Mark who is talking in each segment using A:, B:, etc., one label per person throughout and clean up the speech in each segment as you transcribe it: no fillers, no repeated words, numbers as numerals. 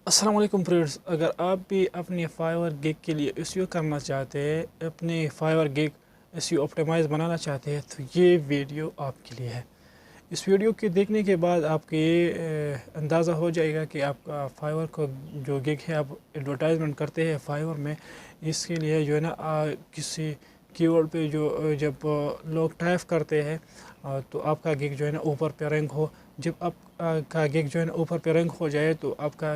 A: अस्सलाम वालेकुम फ्रेंड्स, अगर आप भी अपने फाइवर गिग के लिए एसईओ करना चाहते हैं, अपने फाइवर गिग एसईओ ऑप्टिमाइज़ बनाना चाहते हैं, तो ये वीडियो आपके लिए है। इस वीडियो के देखने के बाद आपको ये अंदाज़ा हो जाएगा कि आपका फाइवर को जो गिग है, आप एडवर्टाइजमेंट करते हैं फाइवर में, इसके लिए जो है ना किसी कीवर्ड पे जो जब लोग टाइप करते हैं तो आपका गिग जो है ना ऊपर पे रैंक हो। जब आप का गिग जो है ना ऊपर पे रैंक हो जाए तो आपका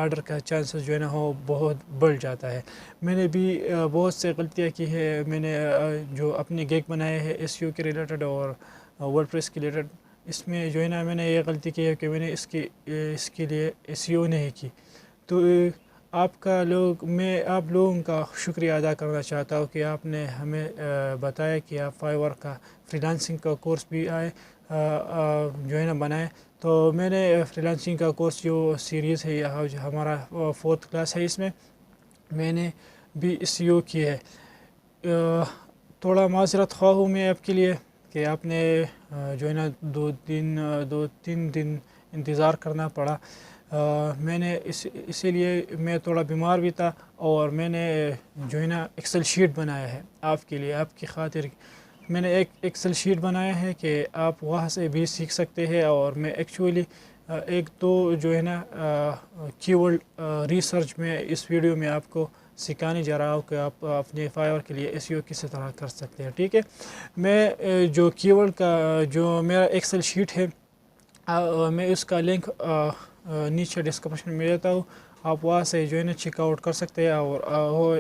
A: ऑर्डर का चांसेस जो है ना हो बहुत बढ़ जाता है। मैंने भी बहुत से गलतियाँ की है। मैंने जो अपने गिग बनाए हैं एसईओ के रिलेटेड और वर्डप्रेस के रिलेटेड, इसमें जो है ना मैंने ये गलती की है कि मैंने इसके लिए एसईओ नहीं की। तो मैं आप लोगों का शुक्रिया अदा करना चाहता हूँ कि आपने हमें बताया कि आप फाइवर का फ्रीलांसिंग का कोर्स भी जो है ना बनाए। तो मैंने फ्रीलांसिंग का कोर्स जो सीरीज़ है, यह जो हमारा 4th क्लास है, इसमें मैंने भी एसईओ की है। थोड़ा माजरत ख्वाह हूँ मैं आपके लिए कि आपने जो है ना 2-3 दिन इंतज़ार करना पड़ा। मैंने इसीलिए मैं थोड़ा बीमार भी था और मैंने जो है ना एक्सेल शीट बनाया है आपके लिए, आपकी खातिर। मैंने एक एक्सेल शीट बनाया है कि आप वहाँ से भी सीख सकते हैं। और मैं एक्चुअली एक तो जो है ना कीवर्ड रिसर्च में इस वीडियो में आपको सिखाने जा रहा हूँ कि आप अपने फाइवर के लिए एसईओ किस तरह कर सकते हैं। ठीक है, मैं जो कीवर्ड का जो मेरा एक्सेल शीट है, मैं उसका लिंक नीचे डिस्क्रिप्शन में देता हूँ। आप वहाँ से जो है ना चेकआउट कर सकते हैं और वो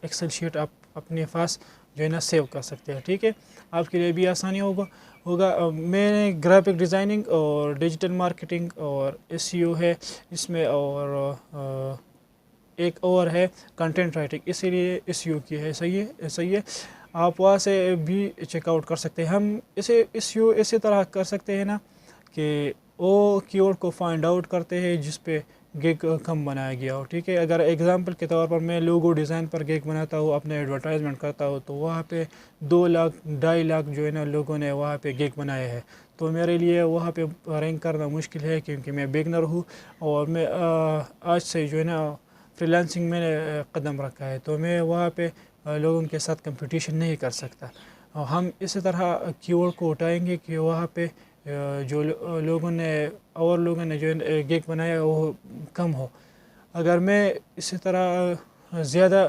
A: एक्सेल शीट आप अपने पास जो है ना सेव कर सकते हैं। ठीक है, आपके लिए भी आसानी होगा। मैंने ग्राफिक डिज़ाइनिंग और डिजिटल मार्केटिंग और एसईओ है इसमें, और एक और है कंटेंट राइटिंग, इसीलिए एसईओ की है। सही है। आप वहाँ से भी चेकआउट कर सकते हैं। हम इसे एसईओ इसी तरह कर सकते हैं ना कि वो कीवर्ड को फाइंड आउट करते हैं जिस पे गिग कम बनाया गया हो। ठीक है, अगर एग्जांपल के तौर पर मैं लोगो डिज़ाइन पर गिग बनाता हूँ, अपने एडवर्टाइजमेंट करता हूँ, तो वहाँ पे 2 लाख 2.5 लाख जो है ना लोगों ने वहाँ पे गिग बनाए हैं। तो मेरे लिए वहाँ पे रैंक करना मुश्किल है क्योंकि मैं बिगनर हूँ और मैं आज से जो है ना फ्रीलांसिंग में कदम रखा है। तो मैं वहाँ पे लोगों के साथ कंपटीशन नहीं कर सकता। हम इसी तरह कीवर्ड को उठाएंगे कि वहाँ पे जो लोगों ने जो गिग बनाया वो कम हो। अगर मैं इसी तरह ज़्यादा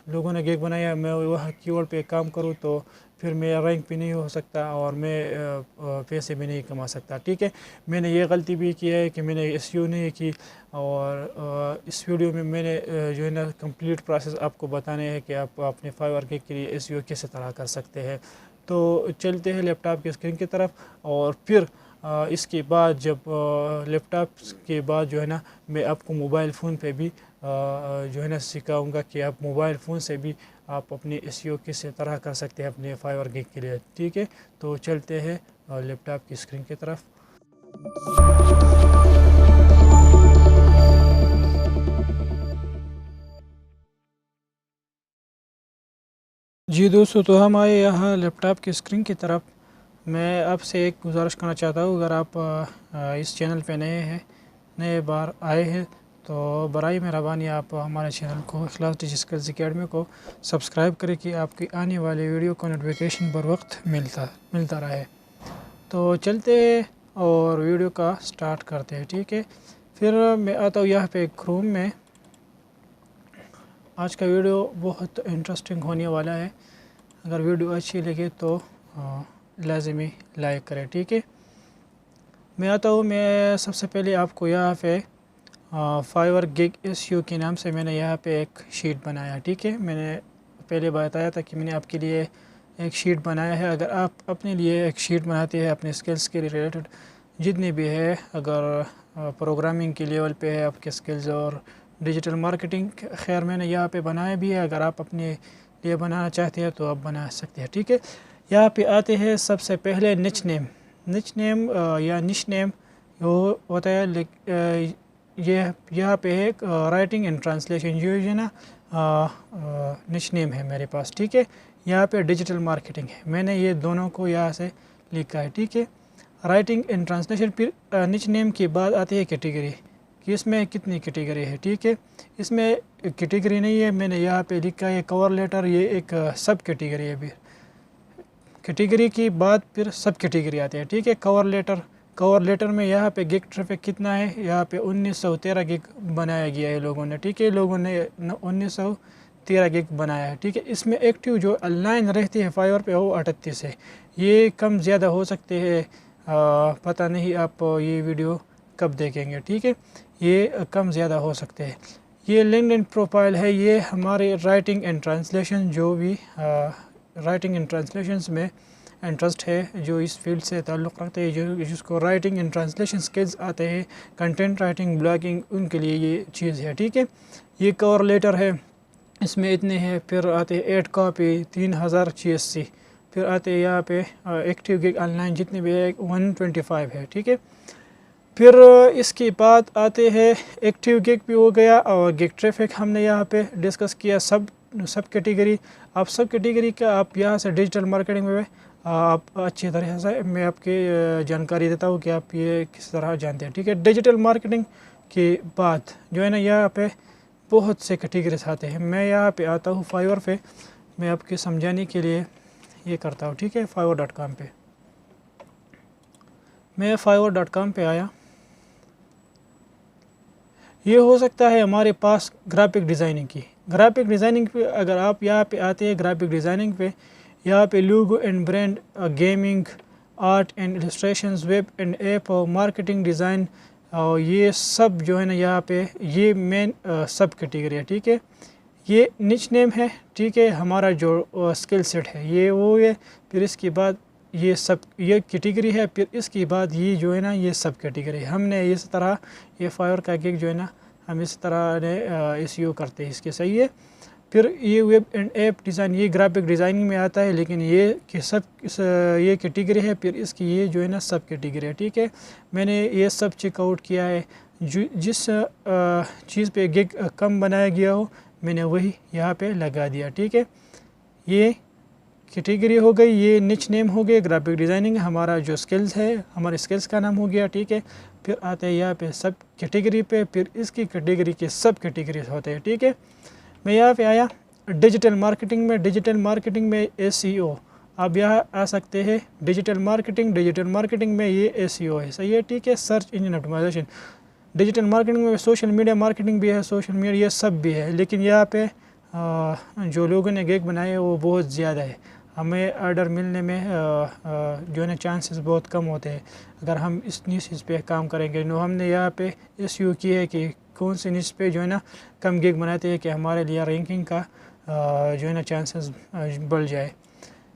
A: लोगों ने गिग बनाया, मैं वह कीवर्ड पे काम करूँ, तो फिर मेरा रैंक भी नहीं हो सकता और मैं पैसे भी नहीं कमा सकता। ठीक है, मैंने ये गलती भी की है कि मैंने एसईओ नहीं की। और इस वीडियो में मैंने जो है ना कंप्लीट प्रोसेस आपको बताने हैं कि आप अपने फाइवर गिग के लिए एसईओ किस तरह कर सकते हैं। तो चलते हैं लैपटॉप की स्क्रीन की तरफ, और फिर इसके बाद जब लैपटॉप के बाद जो है ना मैं आपको मोबाइल फ़ोन पे भी जो है ना सिखाऊंगा कि आप मोबाइल फ़ोन से भी आप अपनी एसईओ किस तरह कर सकते हैं अपने फाइवर गिग के लिए। ठीक है, तो चलते हैं लैपटॉप की स्क्रीन की तरफ। जी दोस्तों, तो हम आए यहाँ लैपटॉप की स्क्रीन की तरफ। मैं आपसे एक गुजारिश करना चाहता हूँ, अगर आप इस चैनल पे नए बार आए हैं तो बराए मेहरबानी आप हमारे चैनल को इखलास डिजिटल स्किल्स एकेडमी को सब्सक्राइब करें कि आपकी आने वाले वीडियो को नोटिफिकेशन बर वक्त मिलता रहे। तो चलते और वीडियो का स्टार्ट करते हैं। ठीक है, फिर मैं आता हूँ यहाँ पे क्रोम में। आज का वीडियो बहुत इंटरेस्टिंग होने वाला है। अगर वीडियो अच्छी लगे तो लाजमी लाइक करें। ठीक है, मैं आता हूँ। मैं सबसे पहले आपको यहाँ पे फाइवर गिग एसईओ के नाम से मैंने यहाँ पे एक शीट बनाया। ठीक है, मैंने पहले बताया था कि मैंने आपके लिए एक शीट बनाया है। अगर आप अपने लिए एक शीट बनाते हैं अपने स्किल्स के रिलेटेड जितनी भी है, अगर प्रोग्रामिंग के लेवल पे है आपके स्किल्स और डिजिटल मार्केटिंग, खैर मैंने यहाँ पे बनाया भी है। अगर आप अपने लिए बनाना चाहते हैं तो आप बना सकते हैं। ठीक है, यहाँ पे आते हैं सबसे पहले निच नेम या निश नेम वो होता है। ये यहाँ पे है राइटिंग एंड ट्रांसलेशन, ये जो ना निच नेम है मेरे पास। ठीक है, यहाँ पे डिजिटल मार्केटिंग है, मैंने ये दोनों को यहाँ से लिखा है। ठीक है, राइटिंग एंड ट्रांसलेशन। फिर निच नेम के बाद आती है कैटेगरी। कि इसमें कितनी कैटेगरी है। ठीक है, इसमें कैटेगरी नहीं है, मैंने यहाँ पे लिखा है कवर लेटर, ये एक सब कैटेगरी है। अभी कैटेगरी की बाद फिर सब कैटेगरी आते हैं। ठीक है, कवर लेटर में यहाँ पे गिग ट्रैफिक कितना है, यहाँ पे 1913 गिग बनाया गया है लोगों ने। ठीक है, लोगों ने 1913 गिग बनाया है। ठीक है, इसमें एक्टिव जो ऑनलाइन रहती है फाइवर पे वो 38 है। ये कम ज़्यादा हो सकते हैं, पता नहीं आप ये वीडियो कब देखेंगे। ठीक है, ये कम ज़्यादा हो सकते हैं। ये लिंक्डइन प्रोफाइल है, ये हमारे राइटिंग एंड ट्रांसलेशन, जो भी राइटिंग एंड ट्रांसलेशंस में इंटरेस्ट है, जो इस फील्ड से ताल्लुक़ रखते हैं, जो जिसको राइटिंग एंड ट्रांसलेशन स्किल्स आते हैं, कंटेंट राइटिंग, ब्लॉगिंग, उनके लिए ये चीज़ है। ठीक है, ये कवर लेटर है, इसमें इतने हैं। फिर आते हैं 8 कॉपी 3000 GSC, फिर आते हैं यहाँ पे एक्टिव गिग ऑनलाइन जितने भी है 125 है। ठीक है, फिर इसके बाद आते हैं एक्टिव गिग भी हो गया और गिग ट्रैफिक हमने यहाँ पे डिस्कस किया। सब कैटेगरी, आप सब कैटेगरी का आप यहाँ से डिजिटल मार्केटिंग में आप अच्छी तरह से मैं आपकी जानकारी देता हूँ कि आप ये किस तरह जानते हैं। ठीक है, डिजिटल मार्केटिंग के बाद जो है ना यहाँ पे बहुत से कैटेगरीज आते हैं। मैं यहाँ पे आता हूँ फाइवर पे, मैं आपके समझाने के लिए ये करता हूँ। ठीक है, fiverr.com पे मैं fiverr.com पे आया। ये हो सकता है हमारे पास ग्राफिक डिज़ाइनिंग पे अगर आप यहाँ पे आते हैं ग्राफिक डिज़ाइनिंग पे, यहाँ पे logo and brand, gaming, art and illustrations, web and app और मार्केटिंग डिज़ाइन, और ये सब जो है ना यहाँ पे ये मेन सब कैटेगरी है। ठीक है, ये निच नेम है। ठीक है, हमारा जो स्किल सेट है ये वो है। फिर इसके बाद ये सब ये कैटेगरी है, फिर इसके बाद ये जो है ना ये सब कैटेगरी है। हमने इस तरह ये फाइवर का गिग जो है ना हम इस तरह ने SEO करते हैं इसके, सही है। फिर ये वेब एंड ऐप डिज़ाइन, ये ग्राफिक डिज़ाइनिंग में आता है, लेकिन ये कि सब ये कैटेगरी है। फिर इसकी ये जो है ना सब कैटेगरी है। ठीक है, मैंने ये सब चेकआउट किया है। जिस चीज़ पे गिग कम बनाया गया हो मैंने वही यहाँ पे लगा दिया। ठीक है, ये कैटेगरी हो गई, ये निच नेम हो गए, ग्राफिक डिज़ाइनिंग हमारा जो स्किल्स है, हमारे स्किल्स का नाम हो गया। ठीक है, फिर आते हैं यहाँ पे सब कैटेगरी पे, फिर इसकी कैटेगरी के सब कैटेगरीज होते हैं। ठीक है, मैं यहाँ पे आया डिजिटल मार्केटिंग में SEO, आप यहाँ आ सकते हैं डिजिटल मार्केटिंग में ये SEO है, सही है। ठीक है, search engine optimisation, digital marketing में सोशल मीडिया मार्केटिंग भी है, सोशल मीडिया ये सब भी है, लेकिन यहाँ पे जो लोगों ने गिग बनाए वो बहुत ज़्यादा है। हमें ऑर्डर मिलने में जो है ना चांसेस बहुत कम होते हैं अगर हम इस निश पे काम करेंगे। नो, हमने यहाँ पे SEO की है कि कौन से निश पे जो है ना कम गिग बनाते हैं कि हमारे लिए रैंकिंग का जो है ना चांसेस बढ़ जाए।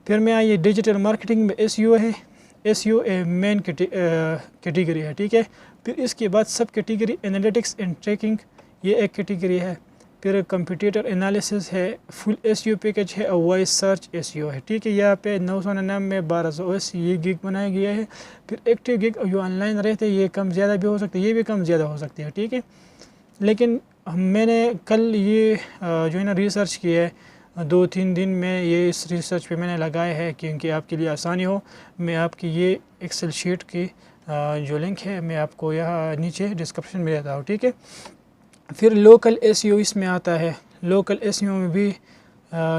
A: फिर मैं आइए डिजिटल मार्केटिंग में SEO है, SEO मेन कैटेगरी है। ठीक है, फिर इसके बाद सब कैटेगरी एनालिटिक्स एंड ट्रैकिंग, ये एक कैटेगरी है। फिर कंप्यूटर एनालिसिस है, फुल SEO पैकेज है और वॉइस सर्च SEO है। ठीक है, यहाँ पे 999 में 1280 ये गिग बनाया गया है। फिर एक्टिव गिग जो ऑनलाइन रहते हैं ये कम ज़्यादा भी हो सकते हैं, ये भी कम ज़्यादा हो सकती है। ठीक है, लेकिन मैंने कल ये जो है ना रिसर्च किया है, 2-3 दिन में ये इस रिसर्च पे मैंने लगाया है क्योंकि आपके लिए आसानी हो। मैं आपकी ये एक्सेल शीट की जो लिंक है मैं आपको यहाँ नीचे डिस्क्रिप्शन में देता हूँ। ठीक है, फिर लोकल SEO इसमें आता है। लोकल SEO में भी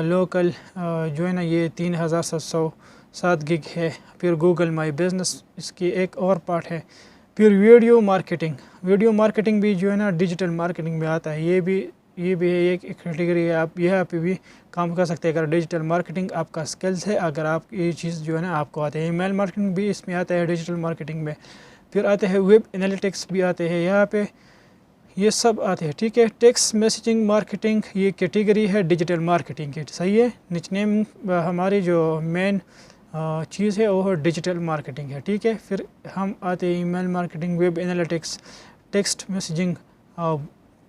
A: लोकल जो है ना ये 3707 गिग है। फिर गूगल माई बिज़नेस इसकी एक और पार्ट है। फिर वीडियो मार्केटिंग भी जो है ना डिजिटल मार्केटिंग में आता है, ये भी है एक कैटेगरी है। आप यहाँ पे भी काम कर सकते हैं अगर डिजिटल मार्केटिंग आपका स्किल्स है, अगर आप ये चीज़ जो है ना आपको आते हैं। ईमेल मार्केटिंग भी इसमें आता है डिजिटल मार्केटिंग में। फिर आते हैं वेब एनालिटिक्स भी आते हैं यहाँ पे, ये सब आते हैं। ठीक है, टेक्स्ट मैसेजिंग मार्केटिंग ये कैटेगरी है डिजिटल मार्केटिंग की, सही है। निच नेम हमारी जो मेन चीज़ है वो डिजिटल मार्केटिंग है। ठीक है, फिर हम आते हैं email marketing, web analytics, text messaging,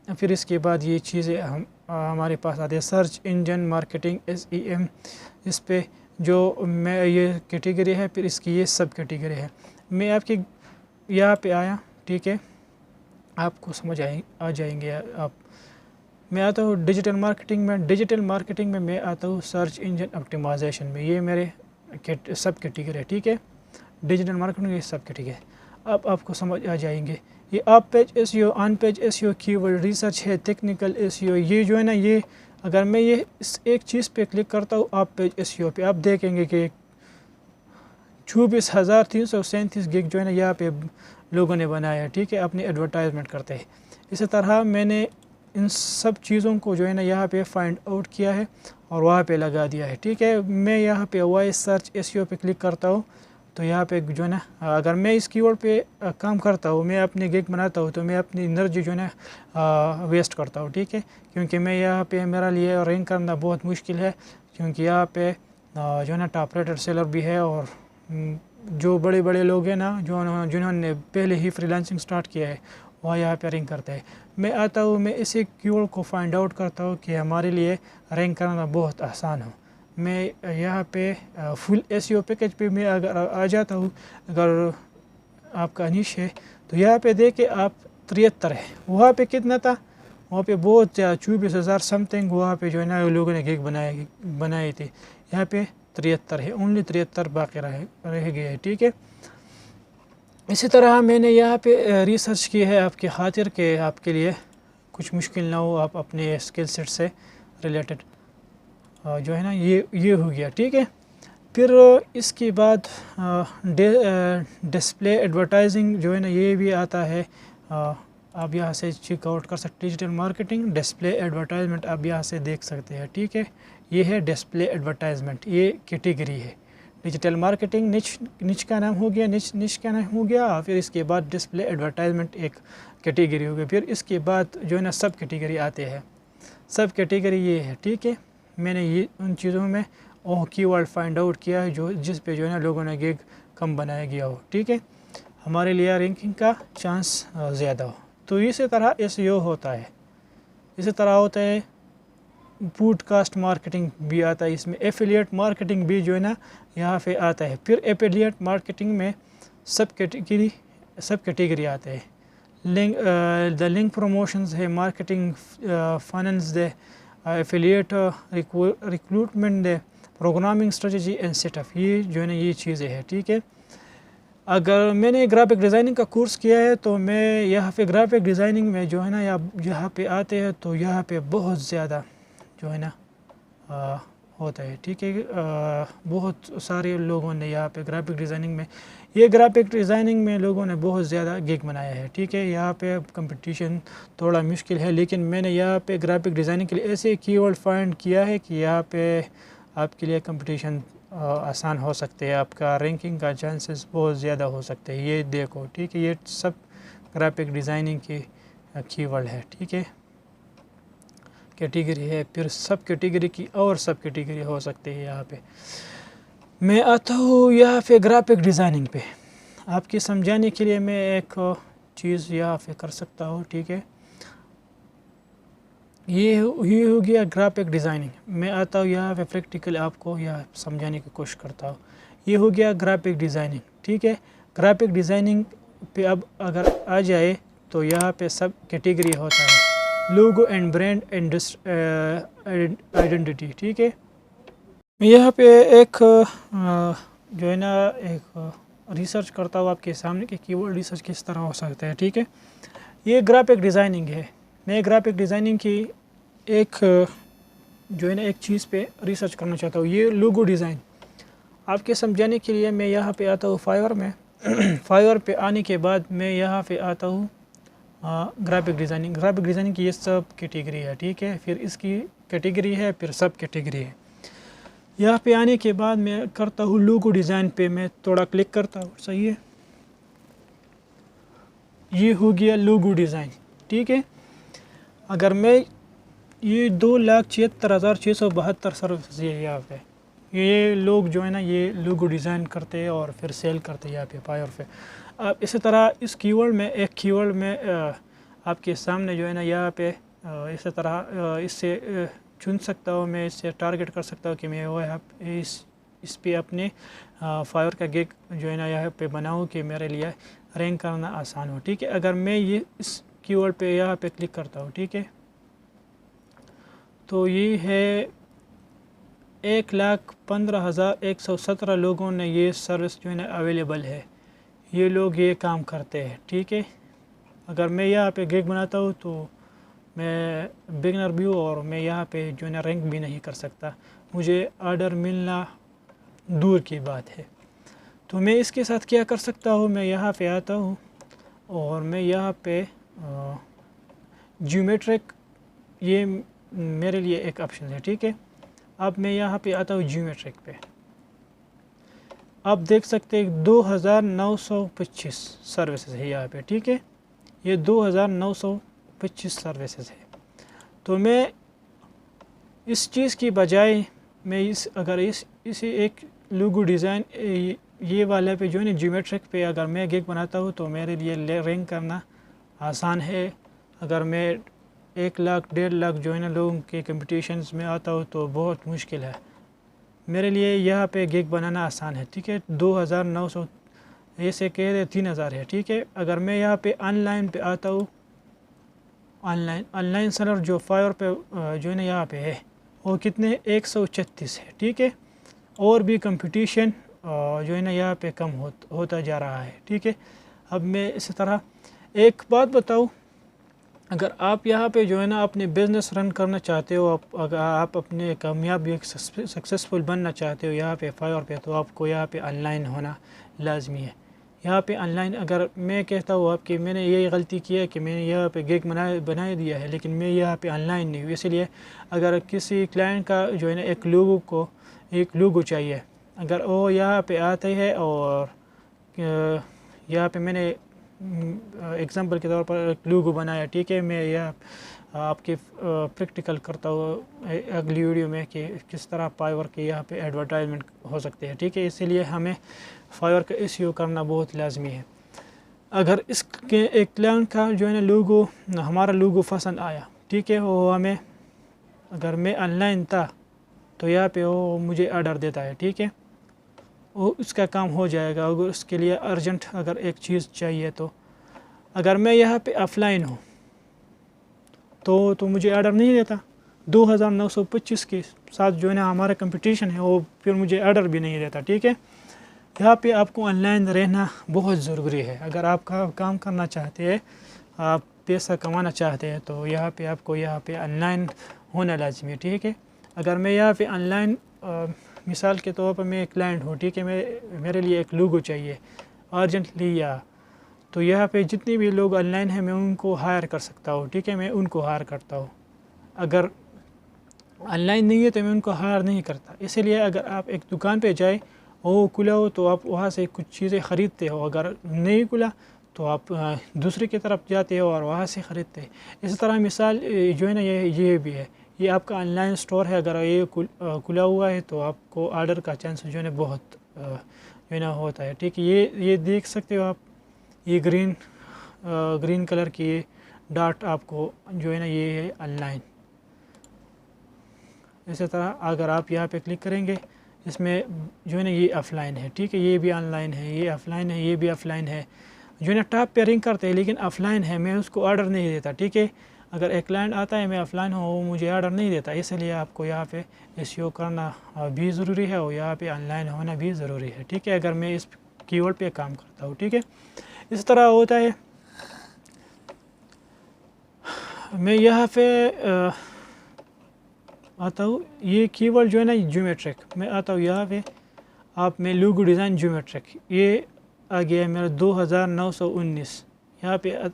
A: फिर इसके बाद ये चीज़ें हमारे पास आते हैं सर्च इंजन मार्केटिंग SEM, इस पे जो मैं ये कैटेगरी है। फिर इसकी ये सब कैटेगरी है। मैं आपकी यहाँ पे आया, ठीक है, आपको समझ आ जाएंगे आप। मैं आता हूँ डिजिटल मार्केटिंग में मैं आता हूँ सर्च इंजन ऑप्टिमाइजेशन में, ये मेरे सब कैटेगरी है। ठीक है, डिजिटल मार्केटिंग ये सब कैटेगरी है। अब आपको समझ आ जाएंगे ये of page SEO, on page SEO, keyword research है, टेक्निकल एसईओ। ये जो है ना, ये अगर मैं ये इस एक चीज़ पे क्लिक करता हूँ ऑफ पेज एसईओ पे, आप देखेंगे कि 24,337 गिग जो है ना यहाँ पे लोगों ने बनाया है, ठीक है, अपनी एडवर्टाइजमेंट करते हैं। इसी तरह मैंने इन सब चीज़ों को जो है ना यहाँ पे फाइंड आउट किया है और वहाँ पे लगा दिया है, ठीक है। मैं यहाँ पे वॉइस सर्च एसईओ पे क्लिक करता हूँ तो यहाँ पे जो है ना, अगर मैं इस कीवर्ड पे काम करता हूँ, मैं अपने गिग बनाता हूँ, तो मैं अपनी एनर्जी जो है ना वेस्ट करता हूँ, ठीक है। क्योंकि मैं यहाँ पे मेरा लिए रैंक करना बहुत मुश्किल है, क्योंकि यहाँ पे जो है ना टॉप रेटेड सेलर भी है, और जो बड़े बड़े लोग हैं ना, जो जिन्होंने पहले ही फ्रीलांसिंग स्टार्ट किया है, वह यहाँ पे रैंक करते हैं। मैं आता हूँ, मैं इसी कीवर्ड को फाइंड आउट करता हूँ कि हमारे लिए रैंक करना बहुत आसान हो। मैं यहाँ पे फुल एसईओ पैकेज पे मैं अगर आ जाता हूँ, अगर आपका निश है तो यहाँ पे देखे आप 73 है। वहाँ पे कितना था, वहाँ पे बहुत 24,000 समथिंग वहाँ पे जो है ना लोगों ने गिग बनाए थे। यहाँ पे 73 है, ओनली 73 बाकी रह गए हैं, ठीक है। इसी तरह मैंने यहाँ पे रिसर्च की है आपके खातिर के आपके लिए कुछ मुश्किल ना हो, आप अपने स्किल सेट से रिलेटेड जो है ना ये हो गया, ठीक है। फिर इसके बाद डिस्प्ले एडवर्टाइजिंग जो है ना ये भी आता है। आप यहाँ से चेकआउट कर सकते, डिजिटल मार्केटिंग डिस्प्ले एडवर्टाइजमेंट आप यहाँ से देख सकते हैं, ठीक है। ये है डिस्प्ले एडवर्टाइजमेंट, ये कैटेगरी है। डिजिटल मार्केटिंग निच का नाम हो गया, निच का नाम हो गया। फिर इसके बाद डिस्प्ले एडवर्टाइजमेंट एक कैटेगरी हो गई। फिर इसके बाद जो है ना सब कैटेगरी आते हैं, सब कैटेगरी ये है, ठीक है। मैंने ये उन चीज़ों में कीवर्ड फाइंड आउट किया है जो जिस पे जो है ना लोगों ने गिग कम बनाया गया हो, ठीक है, हमारे लिए रैंकिंग का चांस ज़्यादा हो। तो इसी तरह एसईओ होता है। इसी तरह होता है पॉडकास्ट मार्केटिंग भी आता है, इसमें एफिलिएट मार्केटिंग भी जो है ना यहाँ पे आता है। फिर एफिलिएट मार्केटिंग में सब कैटेगरी आते हैं। द लिंक प्रमोशंस है, marketing finance they, affiliate recruitment they, programming strategy and setup, ये जो है ना ये चीज़ें हैं, ठीक है। अगर मैंने ग्राफिक डिज़ाइनिंग का कोर्स किया है तो मैं यहाँ पे ग्राफिक डिज़ाइनिंग में जो है ना यहाँ पे आते हैं तो यहाँ पे बहुत ज़्यादा जो है ना होता है, ठीक है। बहुत सारे लोगों ने यहाँ पे ग्राफिक डिज़ाइनिंग में लोगों ने बहुत ज़्यादा गिग बनाया है, ठीक है। यहाँ पे कंपटीशन थोड़ा मुश्किल है, लेकिन मैंने यहाँ पे ग्राफिक डिज़ाइनिंग के लिए ऐसे कीवर्ड फाइंड किया है कि यहाँ पे आपके लिए कंपटीशन आसान हो सकते हैं, आपका रैंकिंग का चांसेस बहुत ज़्यादा हो सकते हैं। ये देखो, ठीक है, ये सब ग्राफिक डिज़ाइनिंग की कीवर्ड है, ठीक है, कैटेगरी है। फिर सब कैटेगरी की और सब कैटेगरी हो सकती है। यहाँ पे मैं आता हूँ यहाँ पे ग्राफिक डिज़ाइनिंग पे, आपके समझाने के लिए मैं एक चीज़ यहाँ पे कर सकता हूँ, ठीक है। ये हो गया ग्राफिक डिज़ाइनिंग। मैं आता हूँ यहाँ पे प्रैक्टिकल आपको यहाँ समझाने की कोशिश करता हूँ। ये हो गया ग्राफिक डिज़ाइनिंग, ठीक है। ग्राफिक डिज़ाइनिंग पे अब अगर आ जाए तो यहाँ पे सब कैटेगरी होता है, logo and brand and identity, ठीक है। मैं यहाँ पे एक जो है ना एक रिसर्च करता हूँ आपके सामने कि कीवर्ड रिसर्च किस तरह हो सकता है, ठीक है। ये ग्राफिक डिज़ाइनिंग है। मैं ग्राफिक डिज़ाइनिंग की एक जो है ना एक चीज़ पे रिसर्च करना चाहता हूँ, ये लोगो डिज़ाइन। आपके समझाने के लिए मैं यहाँ पे आता हूँ फाइवर में फाइवर पे आने के बाद मैं यहाँ पे आता हूँ ग्राफिक डिज़ाइनिंग की ये सब कैटेगरी है, ठीक है। फिर इसकी कैटेगरी है, फिर सब कैटेगरी है। यहाँ पे आने के बाद मैं करता हूँ लोगो डिज़ाइन पे, मैं थोड़ा क्लिक करता हूँ, सही है। ये हो गया लोगो डिज़ाइन, ठीक है। अगर मैं ये 2,76,672 सर्विस है यहाँ पे, ये लोग जो है ना ये लोगो डिज़ाइन करते हैं और फिर सेल करते हैं यहाँ पे फाइवर पे। आप इसी तरह इस कीवर्ड में एक कीवर्ड में आपके सामने जो है ना यहाँ पे इसी तरह इससे चुन सकता हूँ, मैं इससे टारगेट कर सकता हूँ कि मैं वो इस पे अपने फाइवर का गिग जो है ना यहाँ पे बनाऊँ कि मेरे लिए रैंक करना आसान हो, ठीक है। अगर मैं ये इस कीवर्ड पे यहाँ पे क्लिक करता हूँ, ठीक है, तो ये है 1,15,117 लोगों ने ये सर्विस जो है ना अवेलेबल है, ये लोग ये काम करते हैं, ठीक है। अगर मैं यहाँ पे गिग बनाता हूँ तो मैं बिगनर भी हूँ और मैं यहाँ पे जो है ना रैंक भी नहीं कर सकता, मुझे ऑर्डर मिलना दूर की बात है। तो मैं इसके साथ क्या कर सकता हूँ, मैं यहाँ पे आता हूँ और मैं यहाँ पे ज्योमेट्रिक, ये मेरे लिए एक ऑप्शन है, ठीक है। अब मैं यहाँ पे आता हूँ ज्योमेट्रिक पे, आप देख सकते हैं 2925 सर्विसेज है यहाँ पे, ठीक है। ये 2925 सर्विसेज है। तो मैं इस चीज़ की बजाय मैं अगर इसी एक लोगो डिज़ाइन ये वाले पे जो है ना ज्योमेट्रिक पे अगर मैं गिग बनाता हूँ तो मेरे लिए रैंक करना आसान है। अगर मैं 1 लाख 1.5 लाख जो है ना लोगों के कंपटीशंस में आता हूँ तो बहुत मुश्किल है मेरे लिए यहाँ पे गिग बनाना आसान है, ठीक है। 2900 ऐसे कह रहे 3000 है, ठीक है। अगर मैं यहाँ पे ऑनलाइन पे आता हूँ, ऑनलाइन सेलर जो फायर पे जो है ना यहाँ पे है वो कितने 136 है, ठीक है। और भी कंपटीशन जो है ना यहाँ पे कम होता जा रहा है, ठीक है। अब मैं इसी तरह एक बात बताऊँ, अगर आप यहाँ पे जो है ना अपने बिज़नेस रन करना चाहते हो, अगर आप अपने कामयाब एक सक्सेसफुल बनना चाहते हो यहाँ पे फायर पे, तो आपको यहाँ पे ऑनलाइन होना लाजमी है। यहाँ पे ऑनलाइन अगर मैं कहता हूँ आपकी मैंने ये गलती की है कि मैंने यहाँ पे गिग बना दिया है लेकिन मैं यहाँ पे ऑनलाइन नहीं हूँ, इसलिए अगर किसी क्लाइंट का जो है ना एक लोगो चाहिए, अगर वो यहाँ पे आते हैं और यहाँ पे मैंने एग्जांपल के तौर पर एक लोगो बनाया, ठीक है। मैं यह आपके प्रैक्टिकल करता हूँ अगली वीडियो में कि किस तरह फाइवर के यहाँ पे एडवर्टाइजमेंट हो सकते हैं, ठीक है। इसीलिए हमें फाइवर का एसईओ करना बहुत लाजमी है। अगर इसके एक क्लाइंट का जो है ना लोगो हमारा लोगो पसंद आया, ठीक है, वो हमें अगर मैं ऑनलाइन था तो यहाँ पे वो मुझे ऑर्डर देता है, ठीक है, वो उसका काम हो जाएगा। अगर उसके लिए अर्जेंट अगर एक चीज़ चाहिए तो अगर मैं यहाँ पे ऑफलाइन हूँ तो मुझे ऑर्डर नहीं देता। 2925 के साथ जो है ना हमारा कंपटीशन है वो फिर मुझे ऑर्डर भी नहीं देता, ठीक है। यहाँ पे आपको ऑनलाइन रहना बहुत ज़रूरी है। अगर आप काम करना चाहते हैं, आप पैसा कमाना चाहते हैं तो यहाँ पे आपको यहाँ पे ऑनलाइन होना लाजमी है, ठीक है। अगर मैं यहाँ पे ऑनलाइन मिसाल के तौर पर मैं एक क्लाइंट हूँ, ठीक है, मेरे लिए एक लोगो चाहिए अर्जेंटली, या तो यहाँ पे जितने भी लोग ऑनलाइन हैं मैं उनको हायर कर सकता हूँ, ठीक है, मैं उनको हायर करता हूँ। अगर ऑनलाइन नहीं है तो मैं उनको हायर नहीं करता। इसीलिए अगर आप एक दुकान पे जाए वो खुला हो तो आप वहाँ से कुछ चीज़ें ख़रीदते हो, अगर नहीं खुला तो आप दूसरे की तरफ जाते हो और वहाँ से ख़रीदते हैं। इसी तरह मिसाल जो है ना ये भी है, ये आपका ऑनलाइन स्टोर है, अगर ये खुला हुआ है तो आपको ऑर्डर का चांस जो है ना बहुत जो है ना होता है, ठीक है। ये देख सकते हो आप, ये ग्रीन कलर की ये डॉट आपको जो है ना ये है ऑनलाइन। इसी तरह अगर आप यहाँ पे क्लिक करेंगे इसमें जो है ना ये ऑफलाइन है, ठीक है, ये भी ऑनलाइन है, ये ऑफलाइन है, ये भी ऑफलाइन है, जो है ना टॉप पे रिंग करते हैं लेकिन ऑफलाइन है, मैं उसको ऑर्डर नहीं देता, ठीक है। अगर एक क्लाइंट आता है मैं ऑफलाइन हूँ वो मुझे ऑर्डर नहीं देता, इसलिए आपको यहाँ पे एसईओ करना भी ज़रूरी है और यहाँ पे ऑनलाइन होना भी ज़रूरी है, ठीक है, अगर मैं इस कीवर्ड पे काम करता हूँ, ठीक है। इस तरह होता है। मैं यहाँ पे आता हूँ, ये कीवर्ड जो है ना ज्योमेट्रिक, मैं आता हूँ यहाँ पे, आप मैं लोगो डिज़ाइन ज्योमेट्रिक, ये आ गया है मेरा 2919। यहाँ पे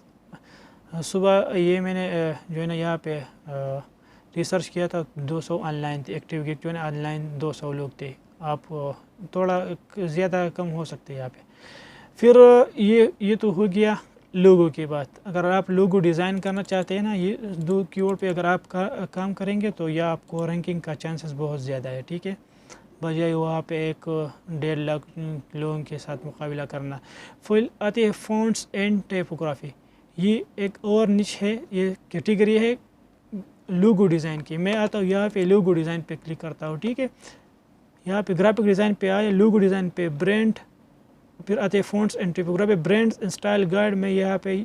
A: सुबह ये मैंने जो है ना यहाँ पे रिसर्च किया था, 200 ऑनलाइन थे, एक्टिव गिग जो है ना ऑनलाइन 200 लोग थे, आप थोड़ा ज़्यादा कम हो सकते हैं यहाँ पे। फिर ये तो हो गया लोगो की बात। अगर आप लोगो डिज़ाइन करना चाहते हैं ना, ये दो कीवर्ड पे अगर आप काम करेंगे तो यह आपको रैंकिंग का चांसेस बहुत ज़्यादा है, ठीक है, बजाय वहाँ पे एक 1.5 लाख लोगों के साथ मुकाबला करना। फिर आती है फ़ॉन्ट्स एंड टाइपोग्राफी, ये एक और निच है, ये कैटेगरी है लोगो डिज़ाइन की। मैं आता हूँ यहाँ पे लोगो डिज़ाइन पे क्लिक करता हूँ, ठीक है, यहाँ पे ग्राफिक डिज़ाइन पे आए, लोगो डिज़ाइन पे ब्रांड, फिर आते हैं fonts and typography, brands style guide में यहाँ पे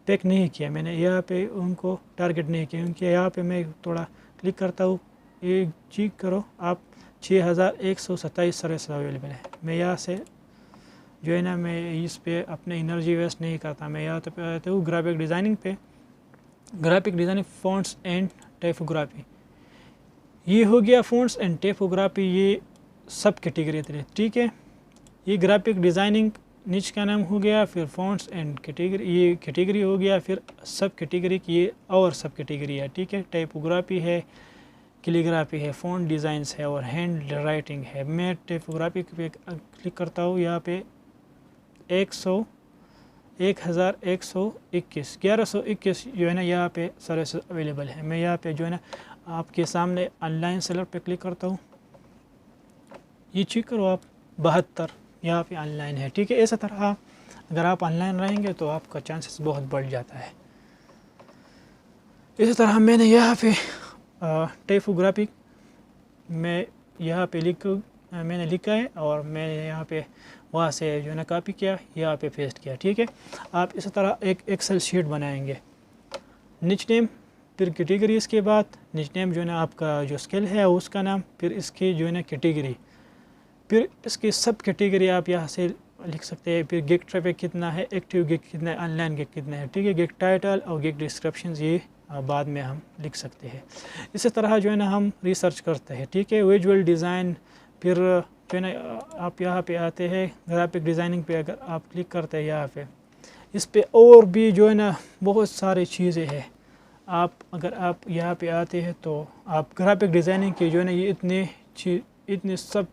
A: पैक नहीं किया, मैंने यहाँ पे उनको टारगेट नहीं किया क्योंकि यहाँ पे मैं थोड़ा क्लिक करता हूँ, ये चेक करो आप 6127 सर्विस अवेलेबल है, मैं यहाँ से जो है ना मैं इस पे अपने एनर्जी वेस्ट नहीं करता। मैं यहाँ पे आते हूँ ग्राफिक डिज़ाइनिंग पे, graphic designing fonts and typography. ये हो गया फ़ॉन्ट्स एंड टाइपोग्राफी, ये सब कैटेगरी थे, ठीक है। ये ग्राफिक डिज़ाइनिंग निच का नाम हो गया, फिर फ़ॉन्ट्स एंड कैटेगरी ये कैटेगरी हो गया, फिर सब कैटेगरी की ये और सब कैटेगरी है, ठीक है। टाइपोग्राफी है, कैलीग्राफी है, फ़ॉन्ट डिज़ाइंस है और हैंड राइटिंग है। मैं टाइपोग्राफी पे क्लिक करता हूँ, यहाँ पे 1121 जो है ना यहाँ पे सर्विस अवेलेबल है। मैं यहाँ पे जो है ना आपके सामने ऑनलाइन सेलर पे क्लिक करता हूँ, ये चेक करो आप 72 यहाँ पे ऑनलाइन है, ठीक है। इसी तरह अगर आप ऑनलाइन रहेंगे तो आपका चांसेस बहुत बढ़ जाता है। इसी तरह मैंने यहाँ पे टाइपोग्राफी में यहाँ पे मैंने लिखा है और मैंने यहाँ पे वहाँ से जो है ना कॉपी किया, यहाँ पे पेस्ट किया, ठीक है। आप इसी तरह एक एक्सेल शीट बनाएंगे, निच नेम, फिर कैटेगरीज़ के बाद निच नेम जो है ना आपका जो स्किल है उसका नाम, फिर इसकी जो है ना कैटेगरी, फिर इसकी सब कैटेगरी आप यहाँ से लिख सकते हैं। फिर गिग ट्रैफिक कितना है, एक्टिव गिग कितना है, ऑनलाइन गिग कितना है, ठीक है। गिग टाइटल और गिग डिस्क्रिप्शन ये बाद में हम लिख सकते हैं। इसी तरह जो है ना हम रिसर्च करते हैं, ठीक है। विजुअल डिज़ाइन, फिर जो है ना आप यहाँ पे आते हैं ग्राफिक डिज़ाइनिंग पे, अगर आप क्लिक करते हैं यहाँ पे, इस पे और भी जो है ना बहुत सारी चीज़ें हैं। अगर आप यहाँ पे आते हैं तो आप ग्राफिक डिज़ाइनिंग की जो है ना ये इतने सब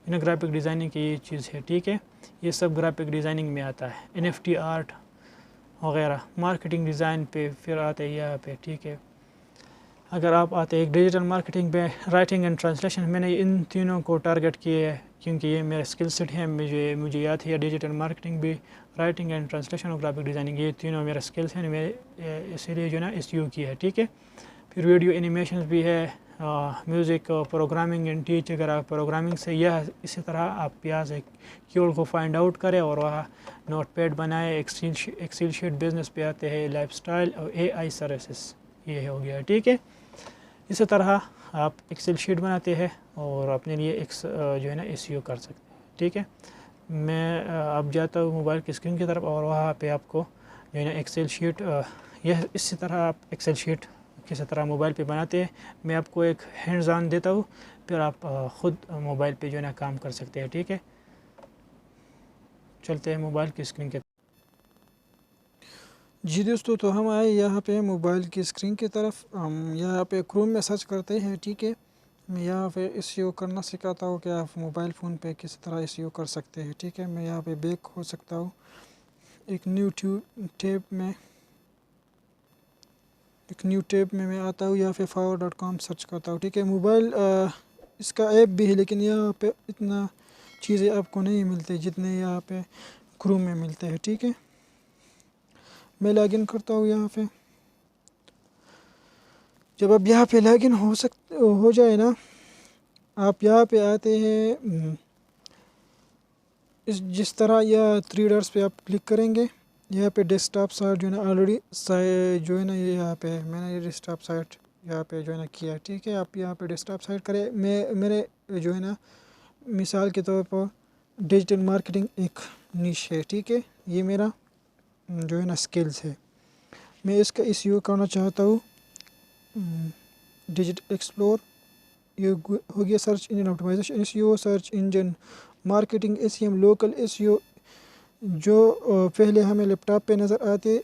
A: ना ग्राफिक डिज़ाइनिंग की ये चीज़ है, ठीक है। ये सब ग्राफिक डिज़ाइनिंग में आता है, NFT आर्ट वगैरह। मार्केटिंग डिज़ाइन पे फिर आते हैं यहाँ पे, ठीक है। अगर आप आते हैं डिजिटल मार्केटिंग पे, राइटिंग एंड ट्रांसलेशन, मैंने इन तीनों को टारगेट किए है क्योंकि ये मेरा स्किल सेट है। मुझे याद है डिजिटल मार्केटिंग भी, राइटिंग एंड ट्रांसलेशन और ग्राफिक डिज़ाइनिंग, ये तीनों मेरा स्किल्स हैं, मैं इसीलिए जो है ना SEO किया है, ठीक है। फिर वीडियो एनिमेशन भी है, म्यूज़िक, प्रोग्रामिंग एंड टीच। अगर आप प्रोग्रामिंग से यह इसी तरह आप यहाँ से कीवर्ड को फाइंड आउट करें और वहाँ नोटपैड बनाए। एक्सेल शीट बिजनेस पे आते हैं, लाइफस्टाइल और AI सर्विसेज, ये हो गया, ठीक है। इसी तरह आप एक्सेल शीट बनाते हैं और अपने लिए जो है ना SEO कर सकते हैं, ठीक है। मैं अब जाता हूँ मोबाइल की स्क्रीन की तरफ और वहाँ पे आपको जो है ना एक्सेल शीट, यह इसी तरह आप एक्सेल शीट किस तरह मोबाइल पे बनाते हैं, मैं आपको एक हैंड्स ऑन देता हूँ, फिर आप ख़ुद मोबाइल पे जो है ना काम कर सकते हैं, ठीक है। चलते हैं मोबाइल की स्क्रीन के।
B: जी दोस्तों, तो हम आए यहाँ पे मोबाइल की स्क्रीन की तरफ। हम यहाँ पे क्रोम में सर्च करते हैं, ठीक है। मैं यहाँ पे SEO करना सिखाता हूँ कि आप मोबाइल फ़ोन पे किस तरह SEO कर सकते हैं, ठीक है। मैं यहाँ पे बैक हो सकता हूँ, एक न्यू टैब में मैं आता हूँ, यहाँ पे fiverr.com सर्च करता हूँ, ठीक है। मोबाइल इसका ऐप भी है, लेकिन यहाँ पे इतना चीज़ें आपको नहीं मिलती जितने यहाँ पे क्रोम में मिलते हैं, ठीक है। मैं लॉगिन करता हूँ यहाँ पे। जब आप यहाँ पे लॉगिन हो जाए ना, आप यहाँ पे आते हैं जिस तरह या 3 डॉट्स पे आप क्लिक करेंगे। यहाँ पे डेस्कटॉप साइट जो है ना ऑलरेडी जो है ना ये यहाँ पे मैंने ये डेस्कटॉप साइट यहाँ पे जो है ना किया, ठीक है। आप यहाँ पे डेस्कटॉप साइट करें। मेरे जो है ना मिसाल के तौर पर डिजिटल मार्केटिंग एक निश है, ठीक है। ये मेरा जो है ना स्किल्स है, मैं इसका SEO करना चाहता हूँ। डिजिटल एक्सप्लोर, ये हो गया search engine optimisation SEO, search engine marketing SEM, local SEO, जो पहले हमें लैपटॉप पे नज़र आते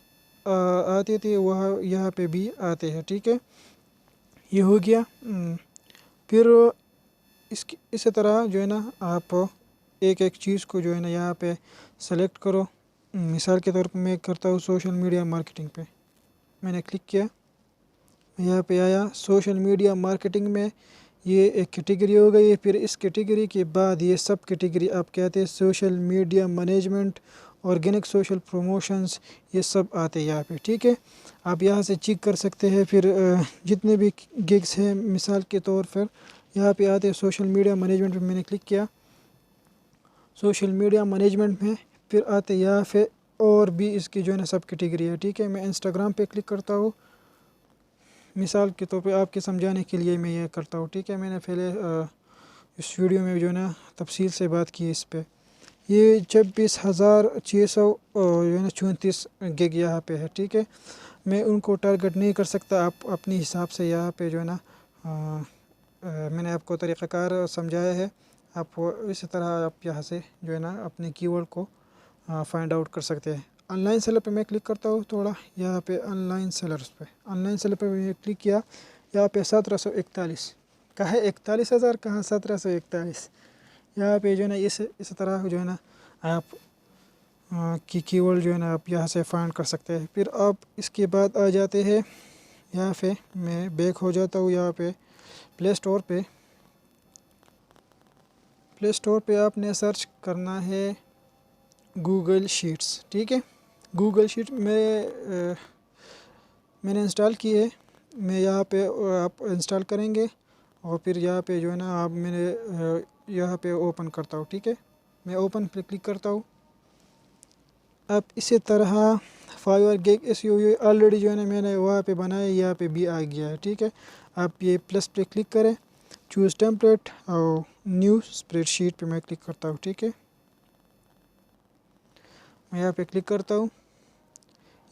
B: थे वह यहाँ पे भी आते हैं, ठीक है। ये हो गया। फिर इसी तरह जो है ना आप एक एक चीज़ को जो है ना यहाँ पे सेलेक्ट करो। मिसाल के तौर पर मैं करता हूँ सोशल मीडिया मार्केटिंग पे, मैंने क्लिक किया, यहाँ पे आया सोशल मीडिया मार्केटिंग में, ये एक कैटेगरी हो गई। फिर इस कैटेगरी के बाद ये सब कैटेगरी आप कहते हैं social media management, organic social promotions, ये सब आते हैं यहाँ पे, ठीक है। आप यहाँ से चेक कर सकते हैं। फिर जितने भी गिग्स हैं मिसाल के तौर पर यहाँ पे आते हैं सोशल मीडिया मैनेजमेंट पे, मैंने क्लिक किया सोशल मीडिया मैनेजमेंट में। फिर आते यहाँ पे और भी इसकी जो है ना सब कैटेगरी है, ठीक है। मैं इंस्टाग्राम पे क्लिक करता हूँ, मिसाल के तौर पे आपके समझाने के लिए मैं ये करता हूँ, ठीक है। मैंने पहले इस वीडियो में जो है ना तफसील से बात की इस पे। ये 26,600 जो है ना 34 गिग यहाँ पे है। ठीक है, मैं उनको टारगेट नहीं कर सकता, आप अपने हिसाब से यहाँ पे जो है ना मैंने आपको तरीक़ाकार समझाया है। आप इसी तरह आप यहाँ से जो है ना अपने कीवर्ड को फाइंड आउट कर सकते हैं। ऑनलाइन सेलर पे मैं क्लिक करता हूँ थोड़ा, यहाँ पे ऑनलाइन सेलर पे मैंने क्लिक किया। यहाँ पे 1741 कहा है, 41,000 कहाँ 1741। यहाँ पे जो है ना इस तरह जो है ना आप कीवर्ड जो है ना आप यहाँ से फाइंड कर सकते हैं। फिर आप इसके बाद आ जाते हैं यहाँ पे, मैं बैक हो जाता हूँ यहाँ पे प्ले स्टोर पे आपने सर्च करना है गूगल शीट्स। ठीक है, गूगल शीट मैंने इंस्टॉल की है, मैं यहाँ पे आप इंस्टॉल करेंगे और फिर यहाँ पे जो है ना आप मैंने यहाँ पे ओपन करता हूँ। ठीक है, मैं ओपन पे क्लिक करता हूँ। अब इसी तरह फाइवर गिग एसईओ ऑलरेडी जो है ना मैंने वहाँ पे बनाया, यहाँ पे भी आ गया है। ठीक है, आप ये प्लस पे क्लिक करें, चूज़ टेम्पलेट और न्यू स्प्रेडशीट पे मैं क्लिक करता हूँ। ठीक है, मैं यहाँ पे क्लिक करता हूँ,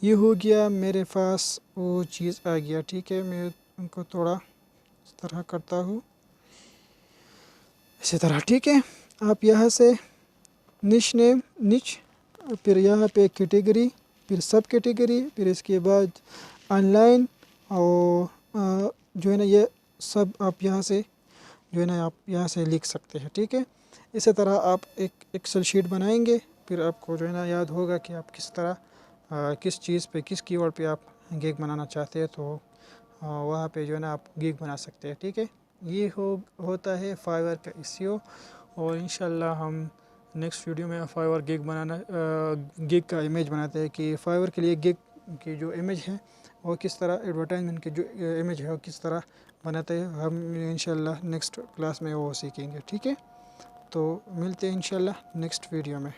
B: ये हो गया मेरे पास वो चीज़ आ गया। ठीक है, मैं उनको थोड़ा इस तरह करता हूँ, इसी तरह। ठीक है, आप यहाँ से निश नेम फिर यहाँ पे कैटेगरी, फिर सब कैटेगरी, फिर इसके बाद ऑनलाइन और जो है ना ये सब आप यहाँ से जो है ना आप यहाँ से लिख सकते हैं। ठीक है, इसी तरह आप एक एक्सेल शीट बनाएंगे, फिर आपको जो है ना याद होगा कि आप किस तरह किस चीज़ पे किस कीवर्ड पे आप गिग बनाना चाहते हैं, तो वहाँ पे जो है ना आप गिग बना सकते हैं। ठीक है, ये होता है फाइवर का एसईओ। और इंशाल्लाह हम नेक्स्ट वीडियो में फाइवर गिग का इमेज बनाते हैं कि फाइवर के लिए गिग की जो इमेज है वो किस तरह, एडवर्टाइजमेंट की जो इमेज है वो किस तरह बनाते हैं। हम इंशाल्लाह नेक्स्ट क्लास में वो सीखेंगे। ठीक है, तो मिलते हैं इंशाल्लाह नेक्स्ट वीडियो में।